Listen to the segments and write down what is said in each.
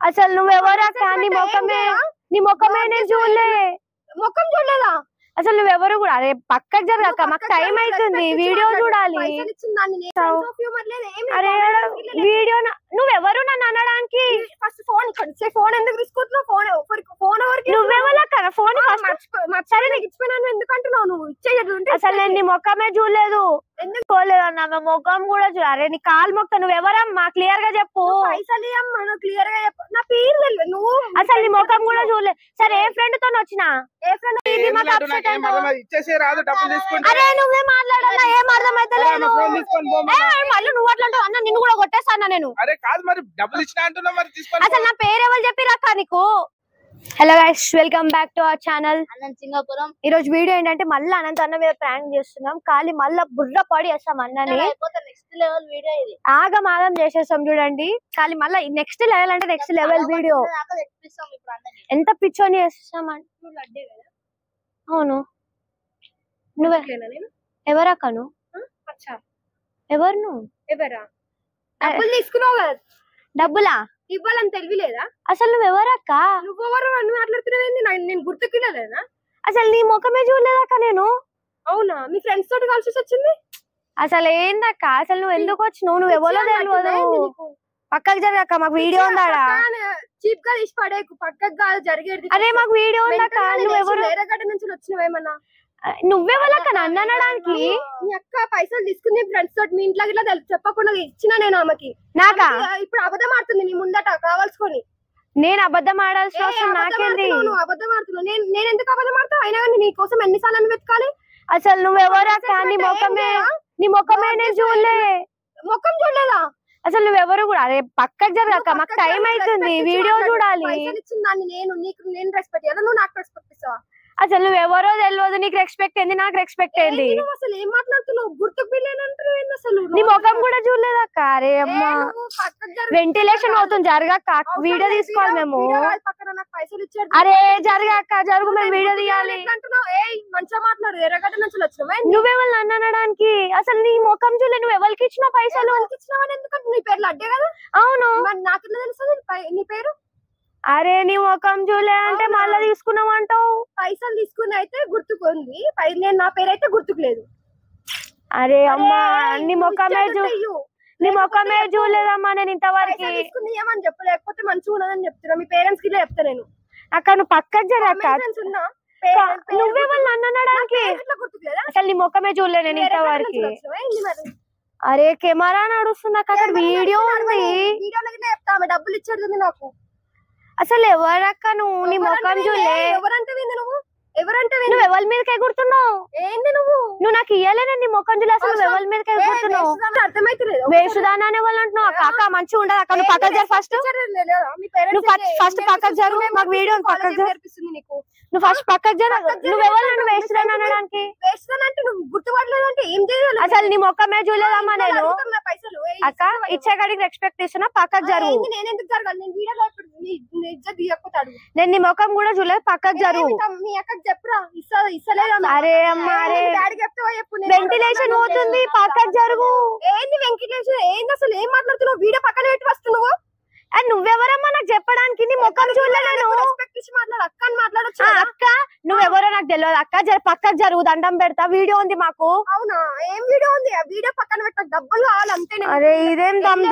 అసలు నువ్వెవరక్క? నీ ముఖమే నేను చూడలే. ముఖం చూడలేదా? అసలు నువ్వెవరు కూడా? అరే పక్కకు జరగక్క, మాకు టైం అవుతుంది, వీడియో చూడాలి. అరే వీడియో నువ్వెవరు నన్ను అనడానికి? ఫస్ట్ ఫోన్ ఫోన్ ఎందుకు తీసుకుంటున్నావు? ఫోన్ ఎవరికి? నువ్వెవరక్క? ఫోన్ సరే నీకు ఇచ్చిపోయినా ఎందుకు అంటున్నావు? నువ్వు ఇచ్చేది. అసలు నేను నీ ముఖమే చూడలేదు. ఎందుకు పోలేదన్నా? ముఖం కూడా అరే నీ కాలు మొక్క. నువ్వెవరమ్మా? క్లియర్ గా చెప్పు. పైసలు ఇవ్వమ్మా, క్లియర్ గా చెప్పు. నా పేరు తెలియదు. నువ్వు అసలు నీ ముఖం కూడా చూడలేదు. సరే ఏ ఫ్రెండ్ తో వచ్చినా? ఏ ఫ్రెండ్? అరే నువ్వే మాట్లాడాలా? ఏం అర్థమైతలేదు. మళ్ళీ నువ్వు అట్లా అన్న నిన్ను కూడా కొట్టేస్తాను నేను. అసలు నా పేరు ఎవరు చెప్పిరక్క నీకు? Hello guys, welcome back to our channel Anant Singapuram. ఈ రోజు వీడియో ఏంటంటే మళ్ళీ అనంత అన్న మీద ప్రాంక్ చేస్తున్నాం. ఖాళీ మళ్ళీ బుర్ర పడి వేస్తాం అన్నని. నెక్స్ట్ లెవెల్ వీడియో ఇది. ఆగం చేసేస్తాం చూడండి. ఖాళీ మళ్ళీ నెక్స్ట్ లెవెల్ అంటే నెక్స్ట్ లెవెల్ వీడియో. ఎంత పిచ్చోని చేస్తాం. అవును, నువ్వే ఎవరక్క? నువ్వు ఎవరు? నువ్వు ఎవరా? డబ్బులు తీసుకున్నావు కదా? డబ్బులా ఇవ్వాలని తెలియలేదా? అసలు నువ్వెవరక్క? నువ్వెవరు అని మాట్లాడుతున్నావేంది? నేను గుర్తుకులేదా? అసలు నీ ముఖమే చూడలేదక్క నేను. అవునా? మీ ఫ్రెండ్స్ తోటి కలిసి వచ్చింది? అసలు ఏందక్క? అసలు నువ్వు ఎందుకు వచ్చినావు? నువ్వు ఎవరో తెలియదు. పక్కకు జరగక్క, మాకు వీడియో ఉందాడా? చీప్ గా తీసి పడేకు. పక్కకు కాదు జరిగేది. అరే మాకు వీడియో ఉందక్క. నువ్వెవరు? వేరే గడ్డ నుంచి వచ్చినవేమన్నా? నువ్వెవరక్క నన్ను అనడానికి? మీ అక్క పైసలు తీసుకుని ఫ్రెండ్స్ తోటి మీ ఇంట్లో ఇట్లా చెప్పకుండా ఇచ్చిన నేను ఆమెకి. నాకా? ఇప్పుడు అబద్ధం ఆడుతుంది నీ ముందట కావాల్సుకొని. నేను అబద్ధం ఆడాల్సిన అవసరం నాకేంది? నువ్వు అబద్ధం ఆడుతున్నావు. నేను ఎందుకు అబద్ధం ఆడతావు? అయినా కానీ నీ కోసం ఎన్నిసార్లు వెతకాలి? అసలు నువ్వెవరక్క? నీ ముఖమే నేను చూడలే. ముఖం చూడలేదా? అసలు నువ్వెవరు కూడా? అరే పక్కకు జరగక్క, మాకు టైం అవుతుంది, వీడియో చూడాలి. పైసలు ఇచ్చిన దాన్ని నేను రెస్పెక్ట్ చేయాలి, నువ్వు నాకు రెస్పెక్ట్ ఇస్తావా? అసలు నువ్వెవరో తెలియదు. నీకు రెస్పెక్ట్ ఏంది, నాకు రెస్పెక్ట్ ఏంది? అసలు ఏం మాట్లాడుతున్నావు? గుర్తుకు పిల్లేనంటారు ఏంది అసలు? నీ ముఖం కూడా చూడలేదక్క. అరే అమ్మా, వెంటిలేషన్ అవుతుంది, జరగక్క. వీడియో తీసుకోవాలి మేము. పైసలు ఇచ్చారు. అరే జరగక్క, జరుగు, మేము వీడియో తీయాలి. మంచిగా మాట్లాడు. ఎర్రగడ్డ నుంచి వచ్చినావా? నువ్వెవరు నన్ను అనడానికి? అసలు నీ ముఖం చూడలే. నువ్వు ఎవరికి ఇచ్చినావు పైసలు? ఇచ్చినావని ఎందుకంటే నీ పేర్లు అడ్డే కదా? అవును. నాకు తెలుస్తుంది నీ పేరు. అరే నీ ముఖం చూలే అంటే మళ్ళా తీసుకున్నావు అంటావు. పైసలు తీసుకుని అయితే గుర్తుకుంది, నేను నా పేరు అయితే గుర్తుకు లేదు. అరే అమ్మా, నీ ముఖమే చూడలేదమ్మా నేను ఇంతవరకు. ఏమని చెప్పు, లేకపోతే మంచిగా ఉన్నదని చెప్తున్నా. మీ పేరెంట్స్ కి చెప్తా నేను. అక్కడ నువ్వు పక్కకు జరగక్క. నువ్వెవరు నన్ను అనడానికి? అసలు నీ ముఖమే చూడలే నేను ఇంతవరకు. అరే కెమెరా నడుస్తుంది అక్కడ, వీడియో ఉంది. చెప్తా, డబ్బులు ఇచ్చేది నాకు. అసలు ఎవరక్క నువ్వు? నీ ముఖం చూడలే. ఎవరంటే నువ్వు? ఎవరంటే నువ్వు ఎవరి మీదకి ఎగురుతున్నావు? ఏంది నువ్వు నాకు ఇయ్యలేనే నీ ముఖం చూడలే. అసలు ఎవరి మీదకి ఎగురుతున్నావు? అర్థమైతలేదు. వేసుదానాన్ని వాళ్ళు అంటున్నావు. అక్క మంచిగా ఉండదు అక్క. నువ్వు పక్కకు జరు. ఫస్ట్ పక్కకు జరుగు, మాకు వీడియో పక్కకు నేర్పిస్తుంది నీకు. నువ్వు ఫస్ట్ పక్కకు జరు. నువ్వెవరు నన్ను వేసుదాని అనడానికి? వేస్తానంటే నువ్వు గుర్తుపడలేదు అంటే ఏం చేయాలి? అసలు నీ ముఖమే చూడలేదమ్మా నేను. పైసలు అక్క ఇచ్చే కాడికి రెస్పెక్ట్ ఇస్తున్నా, పక్కకు జరుగు. నేను ఎందుకు జరగాలి? నేను వీడియోలో తీయకపోతాడు. నేను నీ ముఖం కూడా చూడలేదు, పక్కకు జరుగు. మీ అక్కకి చెప్పురా, ఇస్తలేదా? అరే అమ్మా, అరే వెంటిలేషన్ పోతుంది, పక్కకు జరుగు. ఏంది వెంటిలేషన్? ఏంది అసలు? ఏం మాట్లాడుతున్నావు? వీడియో పక్కన పెట్టి వస్తున్నావు. నువ్వెవరమ్మా నాకు చెప్పడానికి? నీ ముఖం చూడలేదు. అక్క అని మాట్లాడచ్చు. అక్క నువ్వెవరో నాకు తెలియదు అక్క. పక్కకు జరుగు, దండం పెడతా. వీడియో ఉంది మాకు. అవునా? ఏం వీడియో ఉంది? ఆ వీడియో పక్కన పెట్ట. డబ్బులు కావాలి అంతే. అరే ఇదేం దమ్.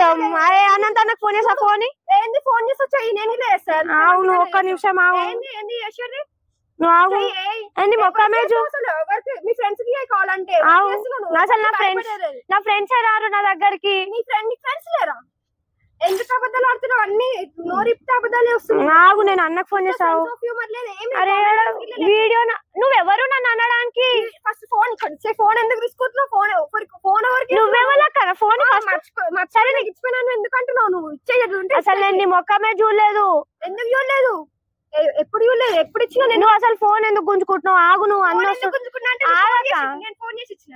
అరే అనంత నాకు ఫోన్ చేసా. ఫోన్ ఏంది? ఫోన్ చేసి వచ్చాయి. నేను చేస్తాను. అవును, ఒక్క నిమిషం ఆగు. ఏంది చేసేది? నువ్వు ఆగు. ముఖమే మీ ఫ్రెండ్స్ కి కావాలంటే అసలు నా ఫ్రెండ్స్ రారు నా దగ్గరికి. మీ ఫ్రెండ్స్ లేరా? ఎందుకు అబద్ధాలు ఆడుతున్నావు? అన్ని నోరిప్తే అబద్ధాలే వస్తున్నాయి. ఆగు, నేను అన్నకు ఫోన్ చేసావు. అరే వీడియో నువ్వెవరు నన్ను అనడానికి? ఫస్ట్ ఫోన్ ఎందుకు తీసుకుంటున్నావు? ఫోన్ ఎవరికి? నువ్వెవరు? ఫోన్ సరే నీకు ఇచ్చిపోయినా ఎందుకు అంటున్నావు? నువ్వు ఇచ్చేది. అసలు నేను నీ ముఖమే చూడలేదు. ఎందుకు చూడలేదు? ఎప్పుడు చూడలేదు? ఎప్పుడు ఇచ్చినా నేను. నువ్వు అసలు ఫోన్ ఎందుకు గుంజుకుంటున్నావు? ఆగు. నువ్వు అన్న ఫోన్ చేసి ఇచ్చిన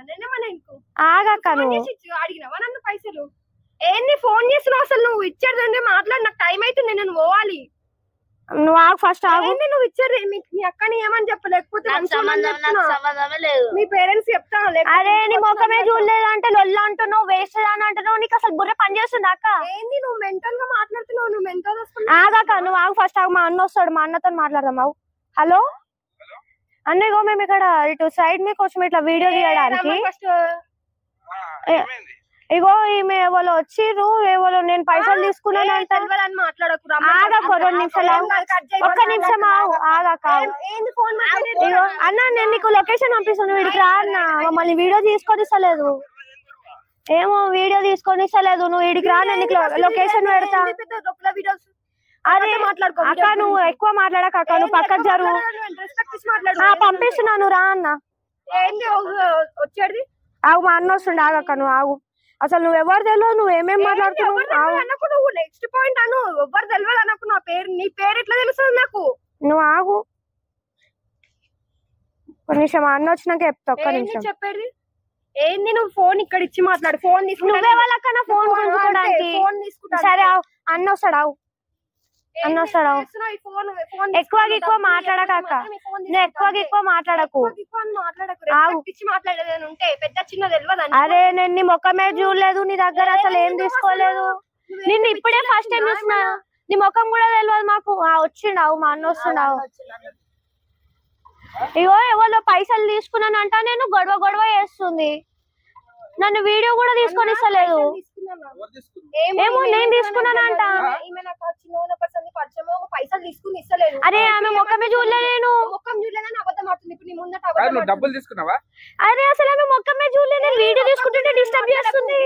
ఆగక్క. నువ్వు అడిగినావా నన్ను పైసలు? ఏంది ఫోన్ చేస్తున్నావు? అసలు నువ్వు ఇచ్చేది మాట్లాడి నాకు టైం అవుతుంది, నేను పోవాలి. నువ్వు ఆగు ఫస్ట్ ఆగు. నువ్వు ఇచ్చారు మీ అక్కని ఏమని చెప్పలేకపోతే మీ పేరెంట్స్ చెప్తా. అరే నీ ముఖమే చూడలేదు అంటే లొల్ల అంటున్నావు, వేస్ట్ అని అంటున్నావు. నీకు అసలు బుర్ర పని చేస్తుంది అక్క. ఏంది నువ్వు మెంటల్ గా మాట్లాడుతున్నావు? నువ్వు మెంటల్ ఆగాక నువ్వు ఆగు ఫస్ట్ ఆగు. మా అన్న వస్తాడు, మా అన్నతో మాట్లాడదాం. ఆగు. హలో అన్న, ఇగో మేము ఇక్కడ ఇటు సైడ్ మీకు వచ్చి ఇట్లా వీడియో తీయడానికి. ఇగో ఈమె ఎవరో వచ్చిర్రు, ఎవరో నేను పైసలు తీసుకున్నాను అంటారు. ఆగకు 2 నిమిషాలు, ఒక్క నిమిషం ఆగు. ఆగాక ఇగో అన్న, నేను నీకు లొకేషన్ పంపిస్తాను, వీడికి రా అన్న. మమ్మల్ని వీడియో తీసుకొని ఇస్తలేదు. ఏమో వీడియో తీసుకొని ఇస్తలేదు. నువ్వు వీడికి రా, నేను నీకు లొకేషన్ పెడతా. అదే అక్క, నువ్వు ఎక్కువ మాట్లాడక అక్క, నువ్వు పక్కకు జరుగు. పంపిస్తున్నాను, రా అన్న. ఆగు, మా అన్న వస్తుండే. ఆగక్క నువ్వు ఆగు. అసలు నువ్వు ఎవరు తెలియదు, నువ్వు ఏమేమి మాట్లాడుతున్నావు? నువ్వు నెక్స్ట్ పాయింట్ అను. ఎవరు తెలియదు అనకు. నా పేరు, నీ పేరు ఎట్లా తెలుస్తుంది నాకు? నువ్వు ఆగు ఒక నిమిషం, మా అన్న వచ్చినాక చెప్తా. ఒక్క నిమిషం చెప్పేది ఏంది? నువ్వు ఫోన్ ఇక్కడ ఇచ్చి మాట్లాడు. ఫోన్ నువ్వే వాళ్ళకన్నా ఫోన్ కొనుక్కోడానికి. సరే అన్న వస్తాడు. ఆవు అన్న వస్తాడు. ఎక్కువ మాట్లాడక. నువ్వు ఎక్కువ మాట్లాడకు. అరే నేను నీ ముఖమే చూడలేదు, నీ దగ్గర అసలు ఏం తీసుకోలేదు. నిన్ను ఇప్పుడే ఫస్ట్ టైం చూసిన. నీ ముఖం కూడా తెలియదు మాకు. వచ్చిండావు, మా అన్న వస్తున్నావు. ఇగో ఎవరో పైసలు తీసుకున్నానంట, నేను గొడవ చేస్తుంది. నన్ను వీడియో కూడా తీసుకొని ఇస్తలేదు. ఏమో నేను తీసుకున్నానంట. అరే ఆమె ముఖమే చూడలేదు. నేను డబ్బులు తీసుకున్నావా? అరే అసలు ఆమె ముఖమే చూడలేదు. నేను వీడియో తీసుకుంటుంటే డిస్టర్బ్ చేస్తుంది.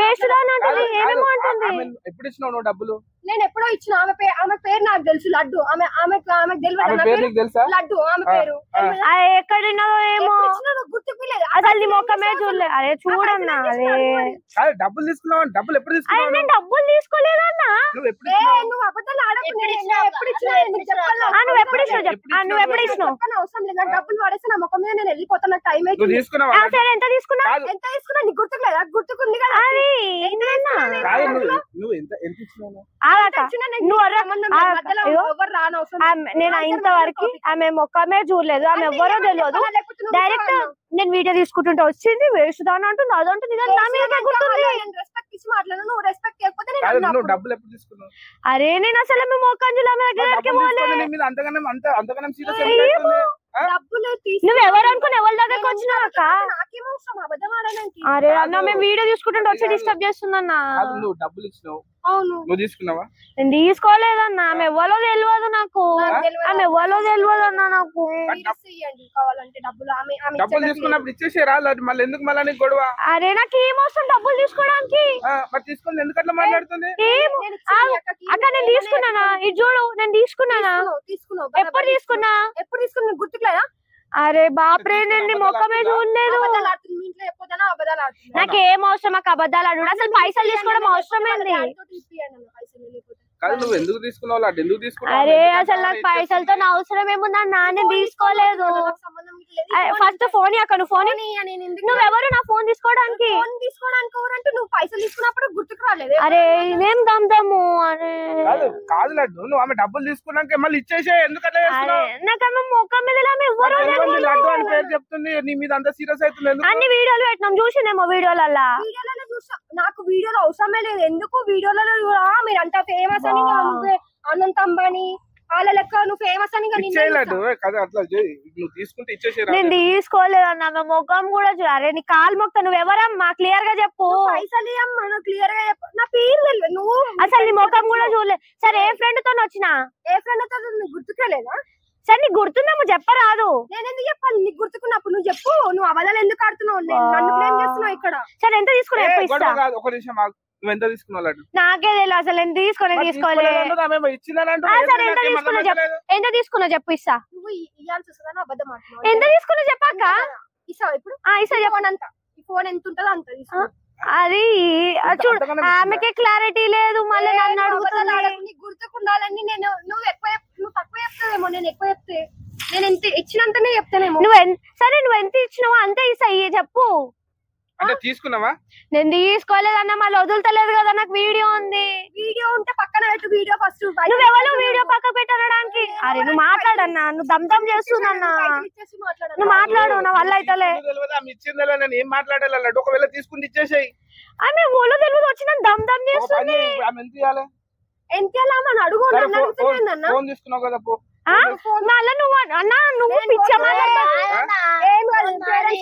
వేస్ట్ దాని అంటుంది, ఏమేమో అంటుంది. ఎప్పుడు ఇచ్చినావు డబ్బులు? నేను ఎప్పుడో ఇచ్చిన. ఆమె పేరు నాకు తెలుసు, లడ్డు. ఆమెకు తెలియదు లడ్డు. ఆమె పేరు ఎక్కడున్నదో ఏమో అసలు నీ ముఖమే చూడలేదు. అరే చూడన్నా, అరే డబ్బులు తీసుకున్నావు. డబ్బులు ఎప్పుడు తీసుకున్నావు? నేను డబ్బులు తీసుకోలేదన్నా. నువ్వు అబద్ధాలు ఆడకు. నువ్వు ఎప్పుడు ఇచ్చినావు? అవసరం లేదు. నాకు డబ్బులు పడేసి నా ముఖం మీద నేను వెళ్ళిపోతాను. నాకు టైం అయితే సరే ఎంత తీసుకున్నా? ఎంత తీసుకున్నా నీకు గుర్తుకులేదా? గుర్తుకుంది కదా. అది నేను ఇంతవరకు ఆమె ముఖమే చూడలేదు. ఆమె ఎవరో తెలియదు. డైరెక్ట్ నేను వీడియో తీసుకుంటుంటే వచ్చింది, వేస్ట్ దాని అంటుంది, అదంటుంది. అరే నేను అసలు ఆమె ముఖం నువ్వు ఎవరు అనుకుని ఎవరి దగ్గరకు వచ్చినావు అక్క? అరే అన్న, మేము వీడియో తీసుకుంటుంటే వచ్చి డిస్టర్బ్ చేస్తుందన్నా. నువ్వు తీసుకున్నావా? నేను తీసుకోలేదన్నా. ఆమె ఎవరో తెలియదు నాకు. ఆమె ఎవరో తెలియదు అన్నా నాకు. డబ్బులు తీసుకున్నప్పుడు ఇచ్చేసి రాలేదు. మళ్ళీ ఎందుకు మళ్ళీ గొడవ? అరే నాకు ఏమవసరం డబ్బులు తీసుకోవడానికి. తీసుకుని ఎందుకు అట్లా మాట్లాడుతుంది? అక్క నేను తీసుకున్నానా? ఇది చూడు, నేను తీసుకున్నానా? ఎప్పుడు తీసుకున్నా? గుర్తుకులేదా? అరే బాప్రే, నేను ముఖమే చూడలేదు. నాకేం అవసరం మాకు అబద్ధాలు ఆడు. అసలు పైసలు తీసుకోవడం అవసరం ఏంది? నువ్వు ఎందుకు తీసుకున్నావు? ఎందుకు తీసుకున్నావు? అరే అసలు నాకు పైసలతో అవసరం ఏముందా? నాన్న తీసుకోలేదు. ఫస్ట్ ఫోన్ అక్క, నువ్వు ఫోన్. నువ్వెవరు నా ఫోన్ తీసుకోవడానికి? నువ్వు పైసలు తీసుకున్నప్పుడు గుర్తుకు రాలేదు. అరే ఇదేం దమ్దము. అరే కాదు లడ్డు, నువ్వు ఆమె డబ్బులు తీసుకున్నాక మళ్ళీ ఇచ్చేసే. ఎందుకంటే నాకు ఆమె ముఖం మీద లడ్డు అని పేరు చెప్తుంది. నీ మీద అంత సీరియస్ అవుతుంది. అన్ని వీడియోలు పెట్టినాం, చూసిందేమో వీడియోలలో. నాకు వీడియోలో అవసరమే లేదు. ఎందుకు వీడియోలలో మీరు అంత ఫేమస్ అని, అనంత అంబానీ వాళ్ళ లెక్క నువ్వు ఫేమస్ అని. నేను తీసుకోలేదన్న. ఆమె ముఖం కూడా అరే నీ కాలు మొక్క. నువ్వు ఎవరమ్మా? క్లియర్ గా చెప్పు. పైసలు క్లియర్ గా చెప్పు. నా పేరు తెలియదు. నువ్వు అసలు నీ ముఖం కూడా చూడలేదు. సరే ఏ ఫ్రెండ్ తో వచ్చినా? ఏ ఫ్రెండ్ తో గుర్తుకోలేదా? సరే నీకు గుర్తుందేమో చెప్పరాదు. నేను ఎందుకు చెప్పాలి? నీకు గుర్తుకున్నప్పుడు నువ్వు చెప్పు. నువ్వు అబద్ధాలు ఎందుకు ఆడుతున్నావు? నన్ను బ్లేమ్ చేస్తున్నావు ఇక్కడ. సరే ఎంత తీసుకున్నా? ఒక నిమిషం, నువ్వు ఎంత తీసుకున్నావు? నాకే తెలియదు అసలు. ఎంత తీసుకోలేదు. తీసుకోలేదు. సరే ఎంత తీసుకున్నా చెప్పు. ఎంత తీసుకున్నా చెప్పు, ఇస్తా. నువ్వు ఇవ్వాల్సి వస్తుందని అబద్ధం ఆడుతున్నావు. ఎంత తీసుకున్నా చెప్పాక ఇస్తావు ఇప్పుడు? ఇస్తా చెప్పండి. అంత ఈ ఫోన్ ఎంత ఉంటుందో అంత తీసుకో. అది చూడు, ఆమెకే క్లారిటీ లేదు. మళ్ళీ నన్ను అడుగుతున్నాడు. నీకు గుర్తుకుండాలని. నువ్వు తక్కువ చెప్తావేమో. నేను ఎక్కువ చెప్తే నేను ఎంత ఇచ్చినంతనే చెప్తానేమో. సరే నువ్వు ఎంత ఇచ్చినావో అంతే ఇస్తా. చెప్పు. అంటే తీసుకున్నావా? నేను తీసుకోలేదన్న, మళ్ళీ వదులుతలేదు కదా, నాకు వీడియో ఉంది. వీడియో ఉంటే పక్కన పెట్టు, వీడియో ఫస్ట్. నువ్వెవరు వీడియో పక్క పెట్టడానికి? అరే నువ్వు మాట్లాడన్నా, నువ్వు దమ్ చేస్తున్నా, నువ్వు మాట్లాడు, నా వల్ల అయితలే. ఇచ్చిందా నేను ఏం మాట్లాడాలి? ఒకవేళ తీసుకుని ఇచ్చేసాయి. ఆమె ఒళ్ళు తెలియదు వచ్చిన దమ్ చేస్తుంది. ఎంత అడుగు, ఫోన్ తీసుకున్నావు కదా, పో. మళ్ళా నువ్వు అన్నా, నువ్వు పిచ్చమా?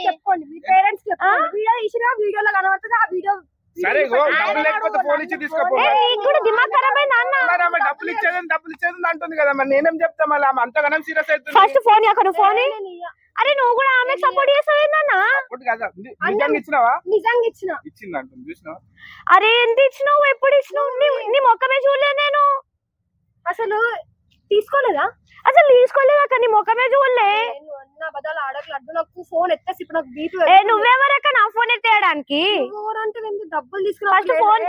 చెప్పుకోండి, మీ పేరెంట్స్ చెప్పండి. వీడియో తీసినా వీడియోలో కనబడుతుంది, ఆ వీడియో సరే డబ్బులు లేకపోతే ఫోన్ ఇచ్చి తీసుకోపో. కూడా దిమాగ్ ఖరాబ్ అయింది అన్న. డబ్బులు ఇచ్చేది అంటుంది కదా, మరి నేనేం చెప్తా? మళ్ళీ ఆమె అంతగానం సీరియస్ అవుతుంది. ఫస్ట్ ఫోన్ అక్కడ ఫోన్. అరే నువ్వు కూడా ఆమె సపోర్ట్ చేస్తావేందన్నా? నిజంగా ఇచ్చినావా? నిజంగా ఇచ్చింది అంటుంది, చూసినావా? అరే ఎంత ఇచ్చినావు, ఎప్పుడు ఇచ్చినావు? నీ మొక్కమే చూడలే నేను. అసలు తీసుకోలేదా? అసలు తీసుకోలేదు అక్క, నీ మొక్కమే చూడలే. బదాలు ఆడకు లడ్డు, నాకు ఫోన్ ఎత్తేసి ఇప్పుడు నాకు బీపీ. నువ్వెవరక్క నా ఫోన్ ఎత్తేయడానికి? డబ్బులు తీసుకుని ఫోన్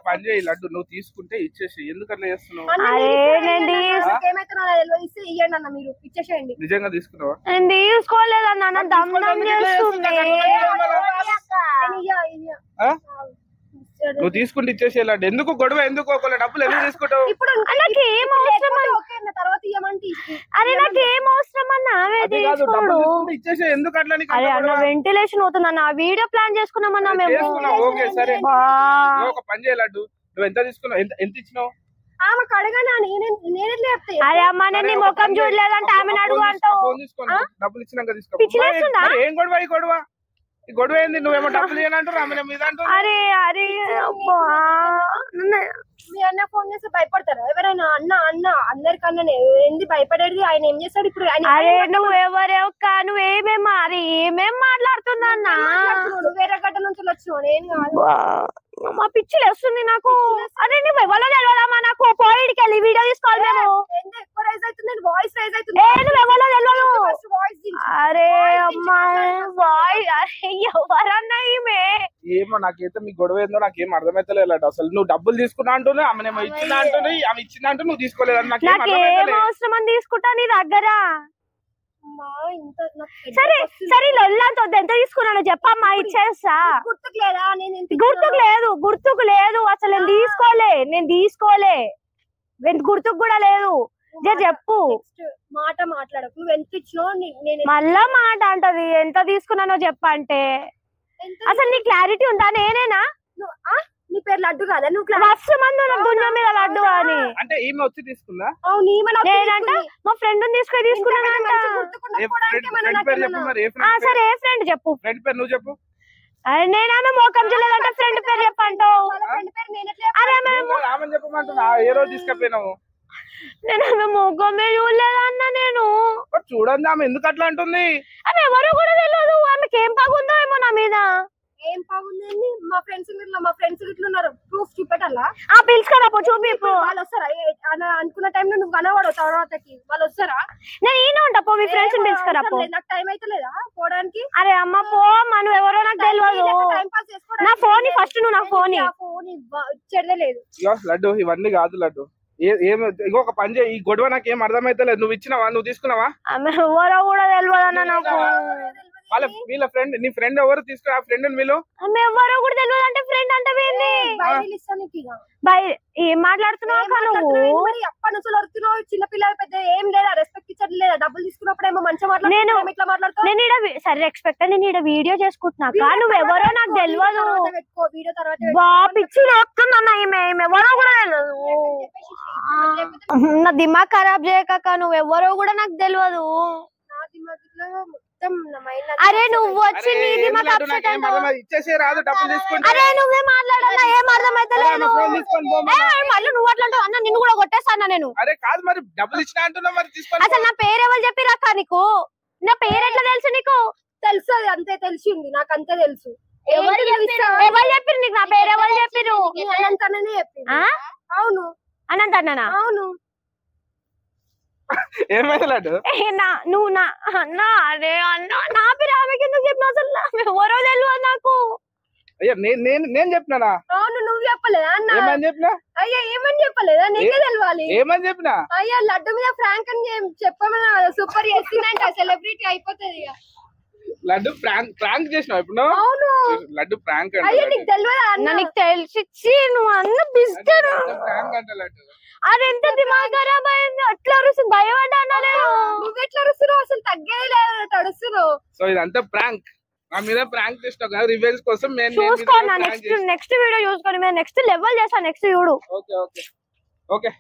పని చేయి లడ్డు, నువ్వు తీసుకుంటే ఇచ్చేసి. ఎందుకు అట్లా చేస్తున్నావు? ఇస్తే ఇయ్యండి అన్న, మీరు ఇచ్చేసేయండి. నిజంగా తీసుకున్నావా? నేను తీసుకోలేదన్నా, దమ్ చేస్తుంది. నువ్వు తీసుకుంటే ఇచ్చేసే లడ్డు. ఎందుకు గొడవ? ఎందుకు ఒకళ్ళ డబ్బులు ఎందుకు తీసుకుంటావు? నాకేం అవసరం? తర్వాత ఇవ్వమంటే అరే నాకేం అవసరం అన్న, ఇచ్చేసే. ఎందుకు అట్లా? అన్న వెంటిలేషన్ అవుతుంది అన్న, వీడియో ప్లాన్ చేసుకున్నామన్నా మేము. ఓకే సరే, ఒక పని చేయ లడ్డు, నువ్వు ఎంత తీసుకున్నావు? ఎంత ఇచ్చినావు? ఆమెకు అడగనా? నేనే అరే అమ్మా, నేను నీ ముఖం చూడలేదంటే ఆమెను అడుగు అంటావు. డబ్బులు ఇచ్చినాక తీసుకో. ఏం గొడవ? ఈ గొడవ గొడవ ఏంది? నువ్వేమో డబ్బులు ఇవ్వనంటారు, ఆమె మీద అంటారు. అరే అరే మీ అన్న ఫోన్ చేస్తే భయపడతారా ఎవరైనా? అన్న అందరికన్నా ఏంది భయపడేది? ఆయన ఏం చేస్తాడు ఇప్పుడు? అరే నువ్వెవరే ఒక్క, నువ్వేమేం అది ఏమేం మాట్లాడుతున్నా అన్న? వేరే గడ్డ నుంచి వచ్చినావు, నేను కాదు. మా పిచ్చిలు వస్తుంది నాకు. అరే నువ్వు ఎవరో తెలియదామా నాకు? పోయిడికి వెళ్ళి వీడియో తీసుకోవాలి మేము. ఎక్కువ రైజ్ అవుతుంది, వాయిస్ రైజ్ అవుతుంది. నువ్వు ఎవరో తెలియదు. అరే అమ్మా వాయిస్, అరే ఎవరన్నా ఈమె? ఏమో నాకైతే మీ గొడవ ఏందో నాకేం అర్థమైతలేదు. అసలు నువ్వు డబ్బులు తీసుకున్నా అంటున్నా, ఆమె ఇచ్చిందా అంటున్నా, ఆమె ఇచ్చిందా అంటూ నువ్వు తీసుకోలేదు. నాకేం అవసరం అని తీసుకుంటా నీ దగ్గర? సరే సరే లొల్లంతో ఎంత తీసుకున్నాను చెప్పమ్మా, ఇచ్చేస్తా. గుర్తుకు లేదు అసలు. నేను తీసుకోలే గుర్తుకు కూడా లేదు. చెప్పు, మాట మాట్లాడకు. నువ్వు ఎంత ఇచ్చినావు? మళ్ళా మాట అంటది. ఎంత తీసుకున్నానో చెప్పంటే అసలు నీ క్లారిటీ ఉందా? నేనేనా? నీ పేరు లడ్డు కదా? నువ్వు మస్తు మంది దునియా మీద లడ్డు అని. అంటే ఈమె వచ్చి తీసుకుందా? నేనంట మా ఫ్రెండ్ తీసుకున్నానంట. సరే ఏ ఫ్రెండ్ చెప్పు? ఫ్రెండ్ పేరు నువ్వు చెప్పు. నేనేమో మోకం చూడలేదంటే ఫ్రెండ్ పేరు చెప్పంటావు. ఆమె చెప్పమంటున్నా, ఏ రోజు తీసుకపోయినావు? నేనేమో మోకమే చూడలేదన్నా. నేను చూడండి ఆమె ఎందుకు అట్లా అంటుంది? ఆమె ఎవరో కూడా తెలియదు. ఆమెకి ఏం పగుందో ఏమో నా మీద. ఏం బాగుందండి? మా ఫ్రెండ్స్ ఇట్లా ఉన్నారు, ప్రూఫ్ చూపెట్టాలా? పిలుచుకోరా చూపి. వాళ్ళు వస్తారా? అనుకున్న టైంలో నువ్వు కనబడవు, తర్వాతకి వాళ్ళు వస్తారా? నేను ఈయన ఉంటా పో, మీ ఫ్రెండ్స్ పిలుచుకోరా. నాకు టైం అయితే లేదా పోవడానికి? అరే అమ్మ పో, మనం ఎవరో నాకు తెలియదు. నా ఫోన్ ఫస్ట్, నువ్వు నా ఫోన్ ఇచ్చేదే లేదు. లడ్డు ఇవన్నీ కాదు లడ్డు. ఒక పని చేయి, ఈ గొడవ నాకేం అర్థమైతలేదు. నువ్వు ఇచ్చినావా? నువ్వు తీసుకున్నావా? ఆమె ఎవరో కూడా తెలియదు అన్న నాకు. వీళ్ళ ఫ్రెండ్, నీ ఫ్రెండ్ ఎవరు తీసుకురా? ఆ ఫ్రెండ్ వీళ్ళు ఎవరో కూడా తెలియదు అంటే ఫ్రెండ్ అంటే ఏం మాట్లాడుతున్నావు? అప్పటి నుంచి వరుతున్నావు, చిన్న పిల్లలు పెద్ద ఏం లేదా, రెస్పెక్ట్ ఇచ్చడం లేదా? డబ్బులు తీసుకున్నప్పుడు ఏమో మంచిగా మాట్లాడుతున్నావు. నేను సరే రెస్పెక్ట్, నేను ఇక్కడ వీడియో చేసుకుంటున్నా. నువ్వు ఎవరో నాకు తెలియదు. వీడియో తర్వాత పిచ్చి వస్తుందన్న, ఈమె ఎవరో కూడా తెలియదు. నా దిమాగ్ ఖరాబ్ చేయక, నువ్వు ఎవరో కూడా నాకు తెలియదు. అరే నువ్వు వచ్చి నీ దిమాగ్ అప్సెట్ ఇచ్చేసే రాదు, డబ్బులు తీసుకుంటా. అరే నువ్వే మాట్లాడాలా? ఏం అర్థమైతలేదు. మళ్ళీ నువ్వు అట్లా అన్న, నిన్ను కూడా కొట్టేస్తాను నేను. అరే కాదు, మరి డబ్బులు ఇచ్చినా అంటున్నా, మరి తీసుకోండి. అసలు నా పేరు ఎవరు చెప్పిరాక నీకు? నా పేరు ఎట్లా తెలుసు నీకు? తెలుసు, అంతే తెలిసింది నాకు, అంతే తెలుసు. ఎవరు చెప్పిరు నీకు? నా పేరు ఎవరు చెప్పిరు? అనంతనే చెప్పి. అవును అనంత అన్ననా? అవును. ఏమైనా నువ్వు అరే అన్న, నా పేరు ఆమెకి ఎందుకు చెప్పిన? అసలు ఎవరో తెలియదు నాకు. అయ్యా నేను చెప్పినా? అవును, నువ్వు చెప్పలేదా అన్న? ఏమని చెప్పినా? అయ్యా ఏమని చెప్పలేదా? నీకే తెలవాలి. ఏమని చెప్పినా? అయ్యా లడ్డు మీద ఫ్రాంక్ అని చెప్పమన్నా, సూపర్ చేసిందంట, సెలబ్రిటీ అయిపోతుంది. లడ్డు ప్రాంక్ చేసినావు ఇప్పుడు నువ్వు? అవును లడ్డు ప్రాంక్ అయ్యో నీకు తెలియదా అన్న నీకు తెలిసి నువ్వు అన్న బిస్కెట్ ప్రాంక్ అంట లడ్డు. అది ఎంత దిమాగ్ ఖరాబ్ అయింది అట్లా అరుస్తుంది భయపడ్డా అన్నలేదు నువ్వు ఎట్లా అరుస్తున్నావు అసలు తగ్గేది లేదు అడుస్తున్నావు సో ఇదంతా ప్రాంక్ నా మీద ప్రాంక్ చేసినావు కదా రివెంజ్ కోసం చూసుకో నా నెక్స్ట్ వీడియో చూసుకొని నెక్స్ట్ లెవెల్ చేస్తా నెక్స్ట్ చూడు ఓకే ఓకే ఓకే